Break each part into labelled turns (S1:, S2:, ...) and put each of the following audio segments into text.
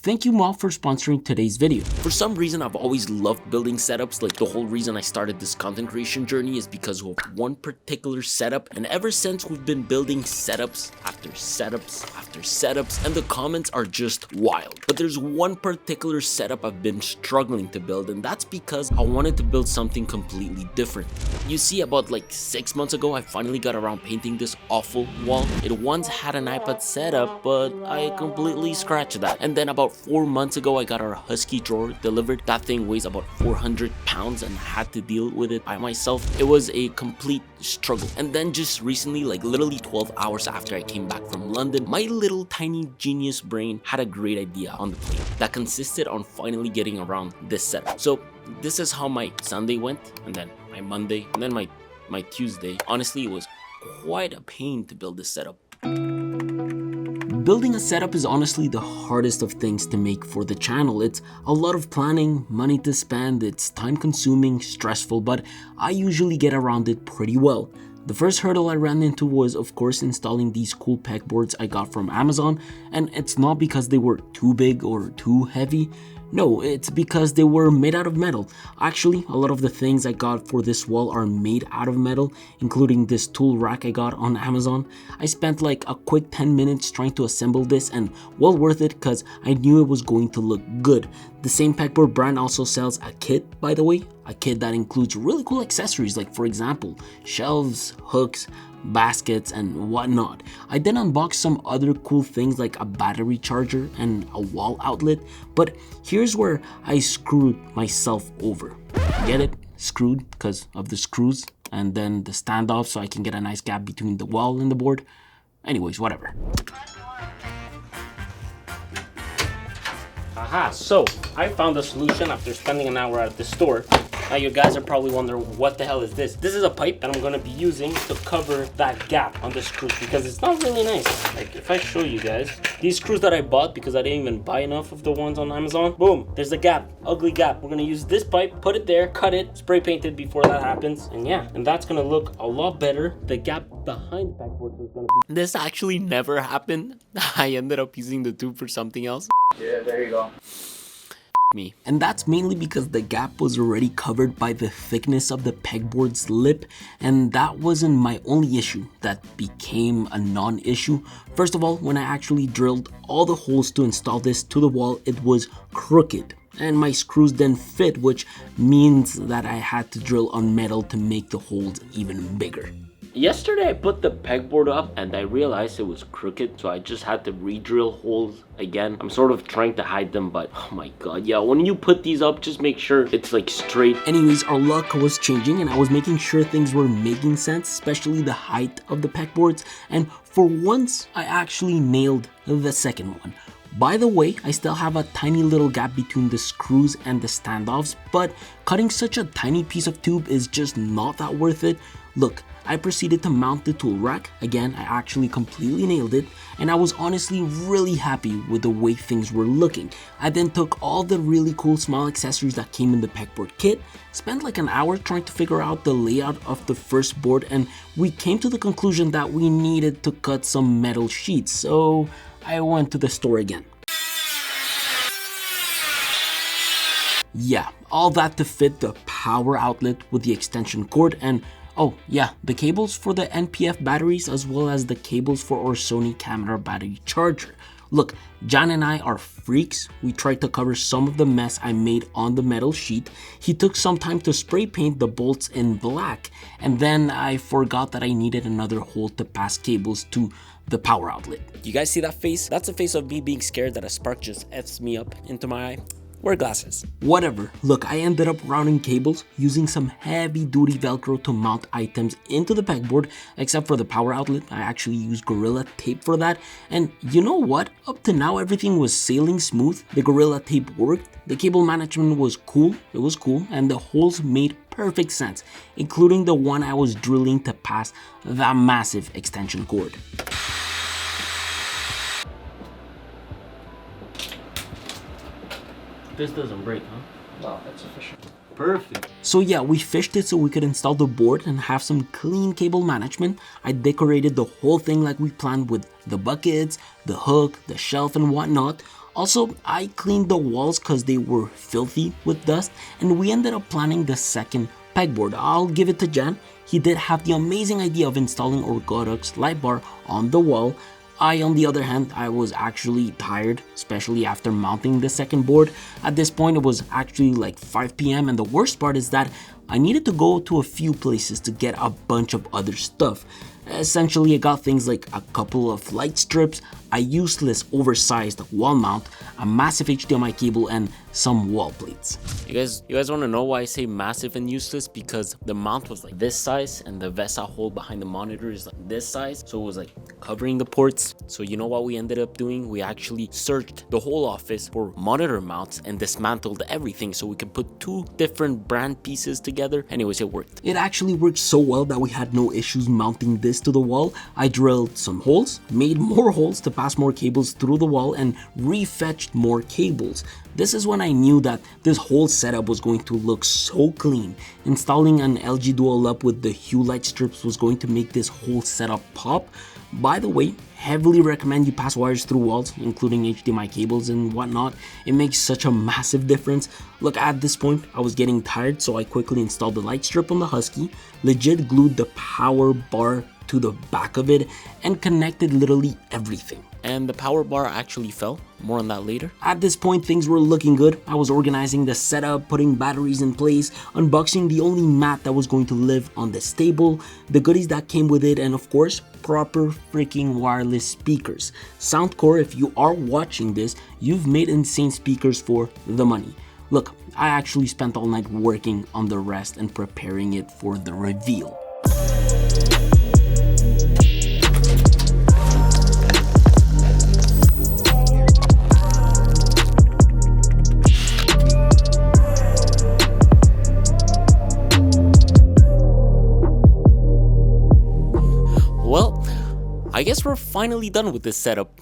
S1: Thank you Moft for sponsoring today's video. For some reason, I've always loved building setups. Like the whole reason I started this content creation journey is because of one particular setup, and ever since we've been building setups after setups after setups, and the comments are just wild. But there's one particular setup I've been struggling to build, and that's because I wanted to build something completely different. You see, about like 6 months ago, I finally got around painting this awful wall. It once had an iPad setup, but I completely scratched that. And then about 4 months ago, I got our Husky drawer delivered. That thing weighs about 400 pounds and I had to deal with it by myself. It was a complete struggle. And then just recently, like literally 12 hours after I came back from London, my little tiny genius brain had a great idea on the plate that consisted on finally getting around this setup. So this is how my Sunday went, and then my Monday, and then my Tuesday. Honestly, it was quite a pain to build this setup. Building a setup is honestly the hardest of things to make for the channel. It's a lot of planning, money to spend, it's time consuming, stressful, but I usually get around it pretty well. The first hurdle I ran into was, of course, installing these cool pegboards I got from Amazon, and it's not because they were too big or too heavy. No, it's because they were made out of metal. Actually, a lot of the things I got for this wall are made out of metal, including this tool rack I got on Amazon. I spent like a quick 10 minutes trying to assemble this, and well worth it because I knew it was going to look good. The same pegboard brand also sells a kit, by the way, a kit that includes really cool accessories like, for example, shelves, hooks, baskets, and whatnot. I then unboxed some other cool things like a battery charger and a wall outlet, but here's where I screwed myself over. Get it? Screwed because of the screws and then the standoff so I can get a nice gap between the wall and the board. Anyways, whatever. Aha, so I found a solution after spending an hour at the store. Now you guys are probably wondering, what the hell is this? This is a pipe that I'm going to be using to cover that gap on the screws because it's not really nice. Like if I show you guys, these screws that I bought because I didn't even buy enough of the ones on Amazon, boom, there's a gap, ugly gap. We're going to use this pipe, put it there, cut it, spray paint it before that happens. And yeah, and that's going to look a lot better. The gap behind the pegboard is going to be... This actually never happened. I ended up using the tube for something else.
S2: Yeah, there you go.
S1: Me. And that's mainly because the gap was already covered by the thickness of the pegboard's lip, and that wasn't my only issue that became a non-issue. First of all, when I actually drilled all the holes to install this to the wall, it was crooked and my screws didn't fit, which means that I had to drill on metal to make the holes even bigger. Yesterday I put the pegboard up and I realized it was crooked, so I just had to re-drill holes again. I'm sort of trying to hide them, but oh my god, yeah, when you put these up, just make sure it's like straight. Anyways, our luck was changing and I was making sure things were making sense, especially the height of the pegboards, and for once I actually nailed the second one. By the way, I still have a tiny little gap between the screws and the standoffs, but cutting such a tiny piece of tube is just not that worth it. Look, I proceeded to mount the tool rack. Again, I actually completely nailed it, and I was honestly really happy with the way things were looking. I then took all the really cool small accessories that came in the pegboard kit, spent like an hour trying to figure out the layout of the first board, and we came to the conclusion that we needed to cut some metal sheets, so I went to the store again. Yeah, all that to fit the power outlet with the extension cord, and oh yeah, the cables for the NPF batteries as well as the cables for our Sony camera battery charger. Look, John and I are freaks. We tried to cover some of the mess I made on the metal sheet. He took some time to spray paint the bolts in black, and then I forgot that I needed another hole to pass cables to the power outlet. You guys see that face? That's a face of me being scared that a spark just F's me up into my eye. Wear glasses. Whatever. Look, I ended up routing cables using some heavy duty Velcro to mount items into the pegboard, except for the power outlet. I actually used Gorilla Tape for that. And you know what? Up to now, everything was sailing smooth. The Gorilla Tape worked. The cable management was cool. It was cool. And the holes made perfect sense, including the one I was drilling to pass that massive extension cord. This doesn't break, huh?
S2: No, that's efficient.
S1: Perfect. So yeah, we fished it so we could install the board and have some clean cable management. I decorated the whole thing like we planned with the buckets, the hook, the shelf and whatnot. Also, I cleaned the walls because they were filthy with dust, and we ended up planning the second pegboard. I'll give it to Jan. He did have the amazing idea of installing Orgodok's light bar on the wall. I, on the other hand, I was actually tired, especially after mounting the second board. At this point, it was actually like 5 p.m. and the worst part is that I needed to go to a few places to get a bunch of other stuff. Essentially, I got things like a couple of light strips, a useless oversized wall mount, a massive HDMI cable, and some wall plates. You guys want to know why I say massive and useless? Because the mount was like this size and the VESA hole behind the monitor is like this size, so it was like covering the ports. So you know what we ended up doing? We actually searched the whole office for monitor mounts and dismantled everything so we could put two different brand pieces together. Anyways, it worked. It actually worked so well that we had no issues mounting this to the wall. I drilled some holes, made more holes to pass more cables through the wall, and refetched more cables. This is when I knew that this whole setup was going to look so clean. Installing an LG Dual Up with the Hue light strips was going to make this whole setup pop. By the way, heavily recommend you pass wires through walls, including HDMI cables and whatnot. It makes such a massive difference. Look, at this point, I was getting tired, so I quickly installed the light strip on the Husky, legit glued the power bar to the back of it, and connected literally everything. And the power bar actually fell. More on that later. At this point, things were looking good. I was organizing the setup, putting batteries in place, unboxing the only mat that was going to live on this table, the goodies that came with it, and of course, proper freaking wireless speakers. Soundcore, if you are watching this, you've made insane speakers for the money. Look, I actually spent all night working on the rest and preparing it for the reveal. Well, I guess we're finally done with this setup.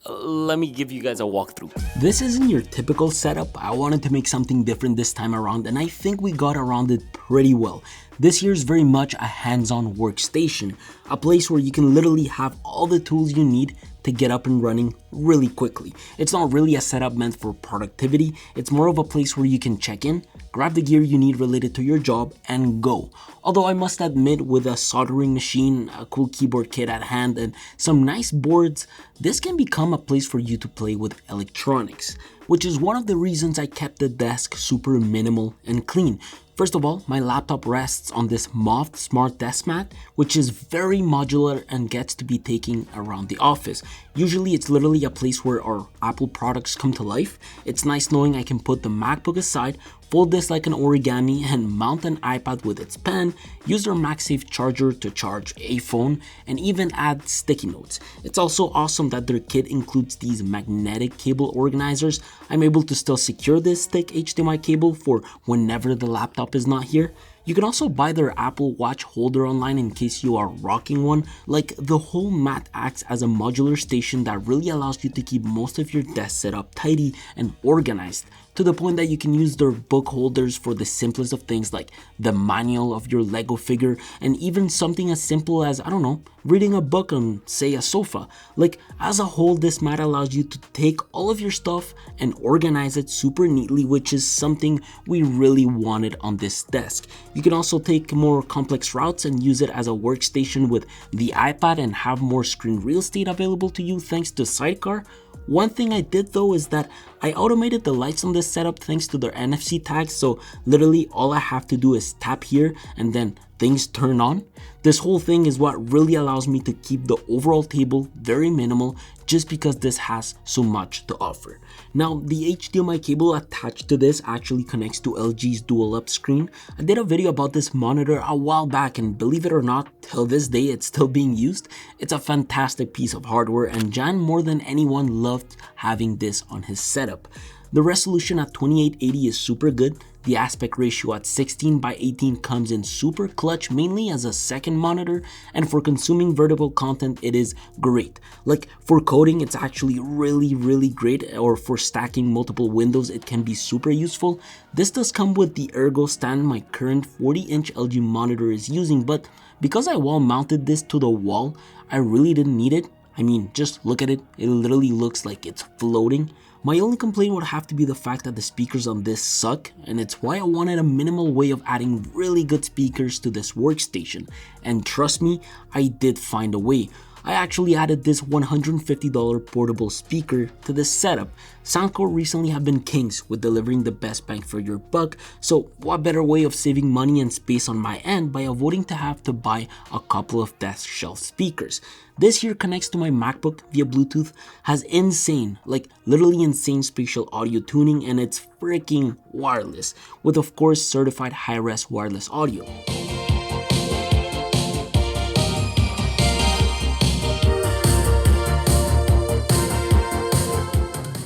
S1: Let me give you guys a walkthrough. This isn't your typical setup. I wanted to make something different this time around, and I think we got around it pretty well. This here is very much a hands-on workstation, a place where you can literally have all the tools you need to get up and running really quickly. It's not really a setup meant for productivity. It's more of a place where you can check in, grab the gear you need related to your job, and go. Although I must admit, with a soldering machine, a cool keyboard kit at hand, and some nice boards, this can become a place for you to play with electronics, which is one of the reasons I kept the desk super minimal and clean. First of all, my laptop rests on this Moft Smart Desk Mat, which is very modular and gets to be taken around the office. Usually it's literally a place where our Apple products come to life. It's nice knowing I can put the MacBook aside, fold this like an origami, and mount an iPad with its pen, use their MagSafe charger to charge a phone, and even add sticky notes. It's also awesome that their kit includes these magnetic cable organizers. I'm able to still secure this thick HDMI cable for whenever the laptop is not here. You can also buy their Apple Watch holder online in case you are rocking one. Like, the whole mat acts as a modular station that really allows you to keep most of your desk setup tidy and organized, to the point that you can use their book holders for the simplest of things like the manual of your Lego figure, and even something as simple as, I don't know, reading a book on, say, a sofa. Like, as a whole, this mat allows you to take all of your stuff and organize it super neatly, which is something we really wanted on this desk. You can also take more complex routes and use it as a workstation with the iPad and have more screen real estate available to you thanks to Sidecar. One thing I did though is that I automated the lights on this setup thanks to their NFC tags, so literally all I have to do is tap here and then things turn on. This whole thing is what really allows me to keep the overall table very minimal, just because this has so much to offer. Now, the HDMI cable attached to this actually connects to LG's Dual Up screen. I did a video about this monitor a while back, and believe it or not, till this day it's still being used. It's a fantastic piece of hardware, and Jan more than anyone loved having this on his setup. The resolution at 2880 is super good. The aspect ratio at 16:18 comes in super clutch, mainly as a second monitor, and for consuming vertical content it is great. Like, for coding it's actually really great, or for stacking multiple windows it can be super useful. This does come with the ergo stand my current 40-inch LG monitor is using, but because I wall mounted this to the wall, I really didn't need it. I mean, just look at it, it literally looks like it's floating. My only complaint would have to be the fact that the speakers on this suck, and it's why I wanted a minimal way of adding really good speakers to this workstation. And trust me, I did find a way. I actually added this $150 portable speaker to this setup. Soundcore recently have been kings with delivering the best bang for your buck, so what better way of saving money and space on my end by avoiding to have to buy a couple of desk shelf speakers. This here connects to my MacBook via Bluetooth, has insane, like literally insane spatial audio tuning, and it's freaking wireless, with of course certified high-res wireless audio.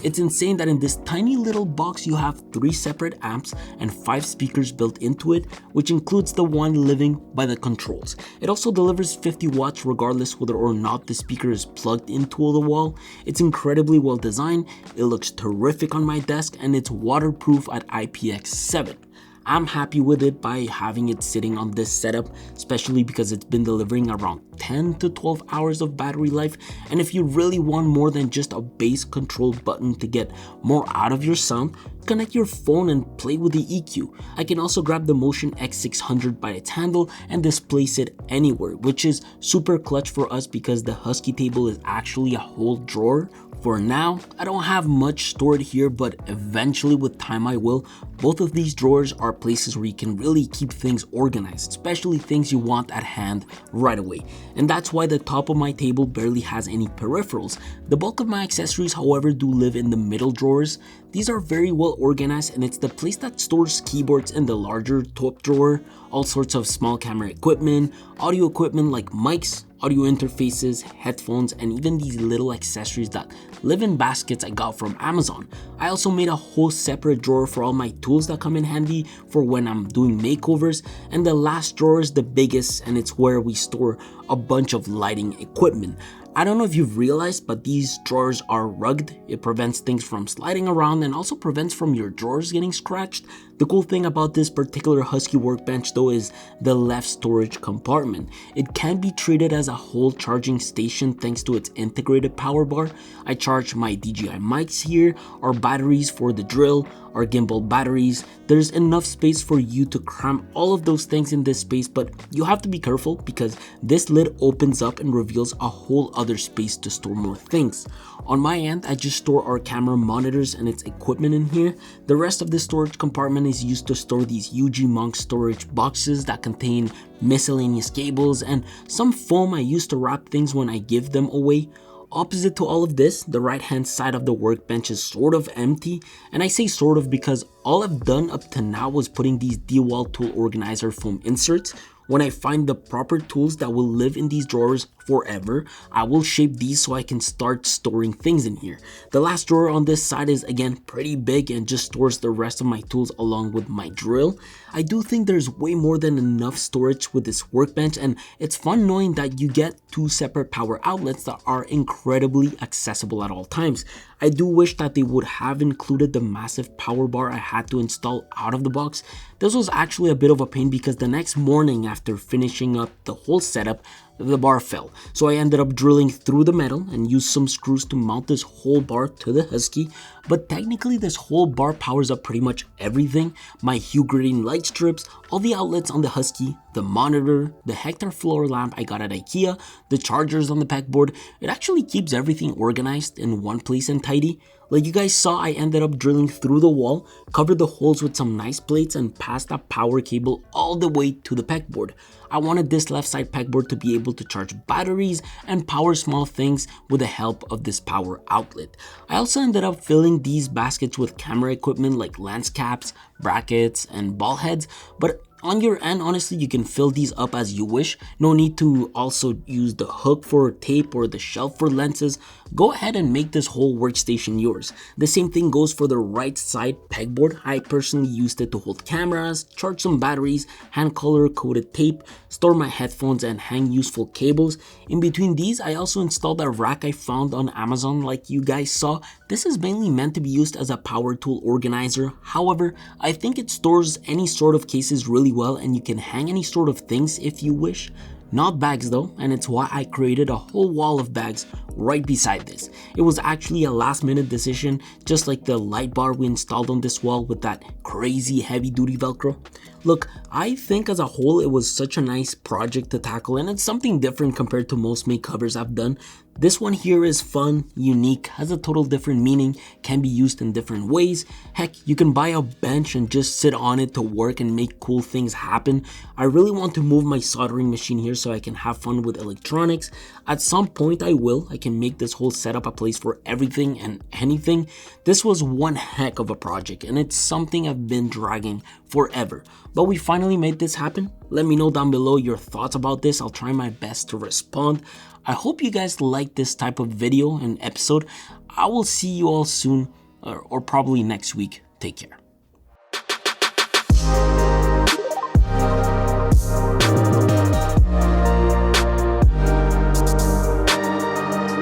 S1: It's insane that in this tiny little box you have 3 separate amps and 5 speakers built into it, which includes the one living by the controls. It also delivers 50 watts regardless whether or not the speaker is plugged into the wall. It's incredibly well designed, it looks terrific on my desk, and it's waterproof at IPX7. I'm happy with it by having it sitting on this setup, especially because it's been delivering around 10 to 12 hours of battery life. And if you really want more than just a bass control button to get more out of your sound, connect your phone and play with the EQ. I can also grab the Motion X600 by its handle and displace it anywhere, which is super clutch for us because the Husky table is actually a whole drawer. For now, I don't have much stored here, but eventually with time I will. Both of these drawers are places where you can really keep things organized, especially things you want at hand right away. And that's why the top of my table barely has any peripherals. The bulk of my accessories, however, do live in the middle drawers. These are very well organized, and it's the place that stores keyboards in the larger top drawer, all sorts of small camera equipment, audio equipment like mics, audio interfaces, headphones, and even these little accessories that live in baskets I got from Amazon. I also made a whole separate drawer for all my tools that come in handy for when I'm doing makeovers, and the last drawer is the biggest, and it's where we store a bunch of lighting equipment. I don't know if you've realized, but these drawers are rugged. It prevents things from sliding around and also prevents from your drawers getting scratched. The cool thing about this particular Husky workbench though is the left storage compartment. It can be treated as a whole charging station thanks to its integrated power bar. I charge my DJI mics here, our batteries for the drill, our gimbal batteries. There's enough space for you to cram all of those things in this space, but you have to be careful because this lid opens up and reveals a whole other space to store more things. On my end, I just store our camera monitors and its equipment in here. The rest of the storage compartment is used to store these UG Monk storage boxes that contain miscellaneous cables and some foam I use to wrap things when I give them away. Opposite to all of this, the right hand side of the workbench is sort of empty, and I say sort of because all I've done up to now was putting these DeWalt tool organizer foam inserts. When I find the proper tools that will live in these drawers forever, I will shape these so I can start storing things in here. The last drawer on this side is again pretty big and just stores the rest of my tools along with my drill. I do think there's way more than enough storage with this workbench, and it's fun knowing that you get 2 separate power outlets that are incredibly accessible at all times. I do wish that they would have included the massive power bar I had to install out of the box. This was actually a bit of a pain because the next morning after finishing up the whole setup, the bar fell. So I ended up drilling through the metal and used some screws to mount this whole bar to the Husky. But technically this whole bar powers up pretty much everything. My hue grading light strips, all the outlets on the Husky, the monitor, the Hector floor lamp I got at IKEA, the chargers on the pegboard. It actually keeps everything organized in one place and tidy. Like you guys saw, I ended up drilling through the wall, covered the holes with some nice plates, and passed a power cable all the way to the pegboard. I wanted this left side pegboard to be able to charge batteries and power small things with the help of this power outlet. I also ended up filling these baskets with camera equipment like lens caps, brackets, and ball heads, but on your end, honestly, you can fill these up as you wish. No need to also use the hook for tape or the shelf for lenses. Go ahead and make this whole workstation yours. The same thing goes for the right side pegboard. I personally used it to hold cameras, charge some batteries, hand color coded tape, store my headphones, and hang useful cables. In between these, I also installed a rack I found on Amazon like you guys saw. This is mainly meant to be used as a power tool organizer. However, I think it stores any sort of cases really well, and you can hang any sort of things if you wish. not bags though, and it's why I created a whole wall of bags right beside this. It was actually a last minute decision, just like the light bar we installed on this wall with that crazy heavy duty Velcro. Look, I think as a whole it was such a nice project to tackle, and it's something different compared to most Makecovers I've done. This one here is fun, unique, has a total different meaning, can be used in different ways. Heck, you can buy a bench and just sit on it to work and make cool things happen. I really want to move my soldering machine here so I can have fun with electronics. At some point I will. I can make this whole setup a place for everything and anything. This was one heck of a project, and it's something I've been dragging forever. But we finally made this happen. Let me know down below your thoughts about this. I'll try my best to respond. I hope you guys like this type of video and episode. I will see you all soon, or probably next week. Take care.